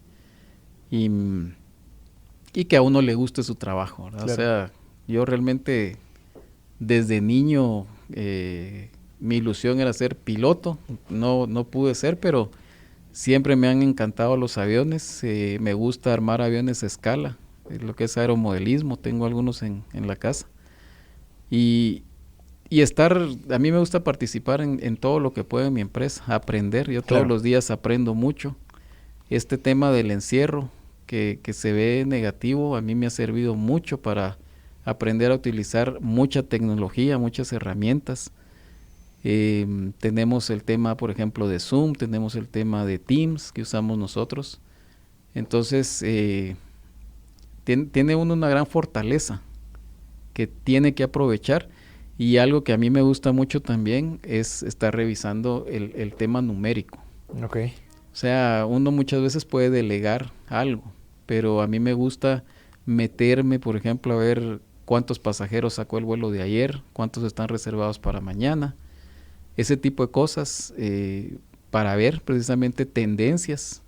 y que a uno le guste su trabajo, ¿verdad? Claro. O sea, yo realmente desde niño mi ilusión era ser piloto, no pude ser, pero siempre me han encantado los aviones, me gusta armar aviones a escala, lo que es aeromodelismo, tengo algunos en la casa y a mí me gusta participar en todo lo que puedo en mi empresa, aprender. Yo todos los días aprendo mucho. Este tema del encierro que se ve negativo, a mí me ha servido mucho para aprender a utilizar mucha tecnología, muchas herramientas. Tenemos el tema, por ejemplo, de Zoom, tenemos el tema de Teams que usamos nosotros. Entonces, tiene uno una gran fortaleza que tiene que aprovechar. Y algo que a mí me gusta mucho también es estar revisando el tema numérico. Okay. O sea, uno muchas veces puede delegar algo, pero a mí me gusta meterme, por ejemplo, a ver cuántos pasajeros sacó el vuelo de ayer, cuántos están reservados para mañana, ese tipo de cosas para ver precisamente tendencias.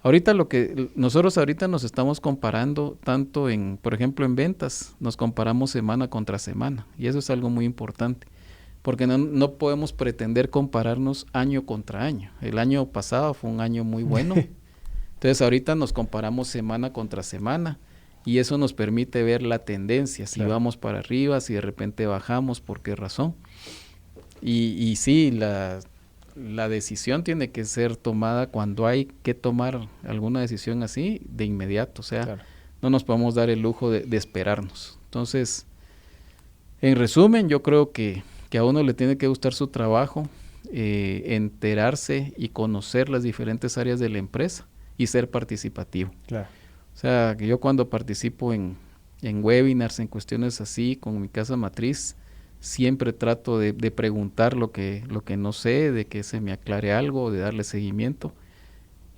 Ahorita nosotros ahorita nos estamos comparando tanto por ejemplo en ventas, nos comparamos semana contra semana y eso es algo muy importante porque no podemos pretender compararnos año contra año. El año pasado fue un año muy bueno, entonces ahorita nos comparamos semana contra semana y eso nos permite ver la tendencia, si vamos para arriba, si de repente bajamos, por qué razón. Y sí, la decisión tiene que ser tomada cuando hay que tomar alguna decisión así de inmediato, o sea, no nos podemos dar el lujo de esperarnos. Entonces, en resumen, yo creo que a uno le tiene que gustar su trabajo, enterarse y conocer las diferentes áreas de la empresa y ser participativo. Claro. O sea, que yo cuando participo en webinars, en cuestiones así, con mi casa matriz, siempre trato de preguntar lo que no sé, de que se me aclare algo, de darle seguimiento.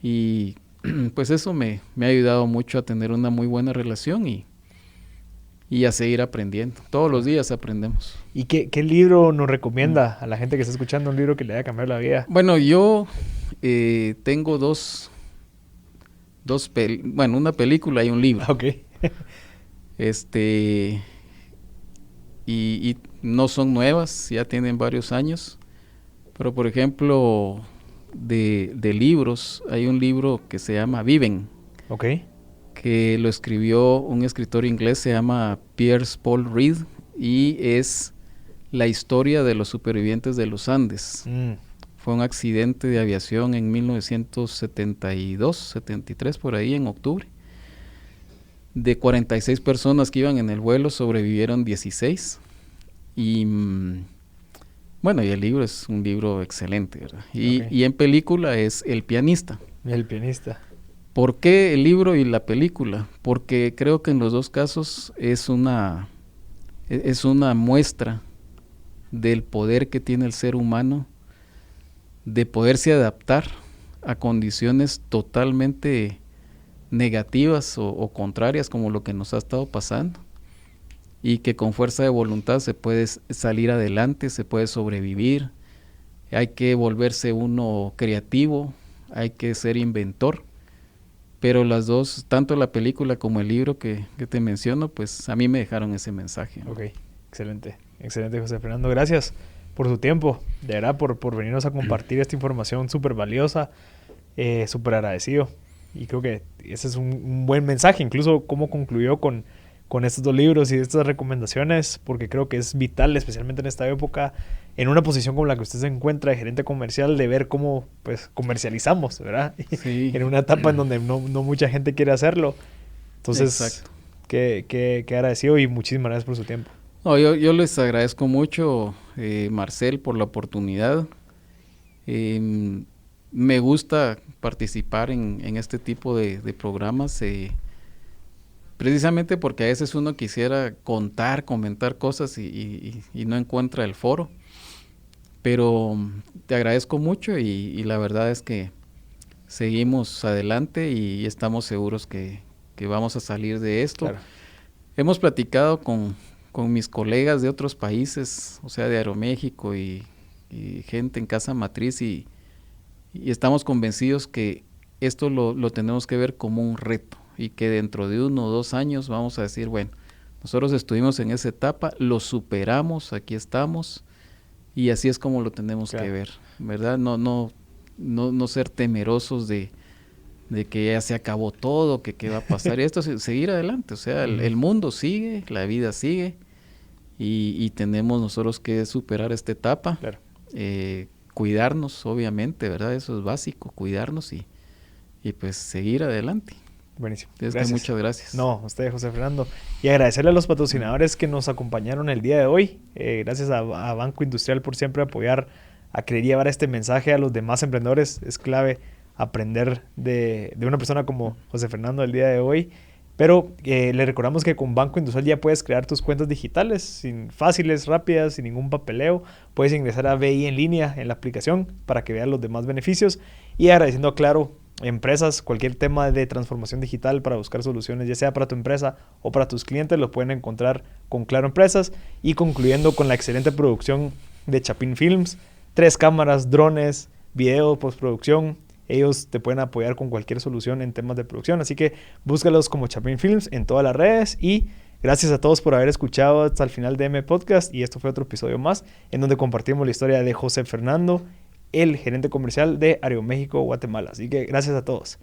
Y pues eso me ha ayudado mucho a tener una muy buena relación y y a seguir aprendiendo. Todos los días aprendemos. ¿Y qué libro nos recomienda a la gente que está escuchando, un libro que le haya cambiado la vida? Bueno, yo tengo una película y un libro. Ok. Y no son nuevas, ya tienen varios años. Pero, por ejemplo, de libros, hay un libro que se llama Viven. Ok. Que lo escribió un escritor inglés, se llama Piers Paul Reed, y es la historia de los supervivientes de los Andes. Fue un accidente de aviación en 1972, 73, por ahí, en octubre. De 46 personas que iban en el vuelo, sobrevivieron 16. Y bueno, y el libro es un libro excelente, ¿verdad? Y en película es El pianista. El pianista. ¿Por qué el libro y la película? Porque creo que en los dos casos es una muestra del poder que tiene el ser humano de poderse adaptar a condiciones totalmente negativas o contrarias, como lo que nos ha estado pasando, y que con fuerza de voluntad se puede salir adelante, se puede sobrevivir. Hay que volverse uno creativo, hay que ser inventor. Pero las dos, tanto la película como el libro que te menciono, pues a mí me dejaron ese mensaje, ¿no? Ok, excelente. Excelente, José Fernando. Gracias por su tiempo, de verdad, por venirnos a compartir esta información súper valiosa, súper agradecido. Y creo que ese es un buen mensaje, incluso cómo concluyó con estos dos libros y estas recomendaciones, porque creo que es vital, especialmente en esta época, en una posición como la que usted se encuentra de gerente comercial, de ver cómo pues comercializamos, ¿verdad? Sí. En una etapa en donde no mucha gente quiere hacerlo. Entonces, exacto. Qué agradecido y muchísimas gracias por su tiempo. No, yo les agradezco mucho, Marcel, por la oportunidad. Me gusta participar en este tipo de programas, precisamente porque a veces uno quisiera comentar cosas y no encuentra el foro. Pero te agradezco mucho y la verdad es que seguimos adelante y estamos seguros que vamos a salir de esto. Claro. Hemos platicado con mis colegas de otros países, o sea, de Aeroméxico y gente en Casa Matriz y estamos convencidos que esto lo tenemos que ver como un reto y que dentro de 1 o 2 años vamos a decir, bueno, nosotros estuvimos en esa etapa, lo superamos, aquí estamos y así es como lo tenemos que ver, ¿verdad? No ser temerosos de que ya se acabó todo, que qué va a pasar y esto, seguir adelante, o sea, el mundo sigue, la vida sigue y tenemos nosotros que superar esta etapa, Claro. Cuidarnos, obviamente, ¿verdad? Eso es básico, cuidarnos y pues seguir adelante. Buenísimo. Gracias. Muchas gracias. No, a usted, José Fernando. Y agradecerle a los patrocinadores que nos acompañaron el día de hoy. Gracias a Banco Industrial por siempre apoyar, a querer llevar este mensaje a los demás emprendedores. Es clave aprender de una persona como José Fernando el día de hoy. Pero le recordamos que con Banco Industrial ya puedes crear tus cuentas digitales, fáciles, rápidas, sin ningún papeleo. Puedes ingresar a BI en línea en la aplicación para que veas los demás beneficios. Y agradeciendo a Claro Empresas, cualquier tema de transformación digital para buscar soluciones, ya sea para tu empresa o para tus clientes, lo pueden encontrar con Claro Empresas. Y concluyendo con la excelente producción de Chapin Films, 3 cámaras, drones, video, postproducción. Ellos te pueden apoyar con cualquier solución en temas de producción, así que búscalos como Chapin Films en todas las redes. Y gracias a todos por haber escuchado hasta el final de M Podcast, y esto fue otro episodio más en donde compartimos la historia de José Fernando, el gerente comercial de Aeroméxico Guatemala. Así que gracias a todos.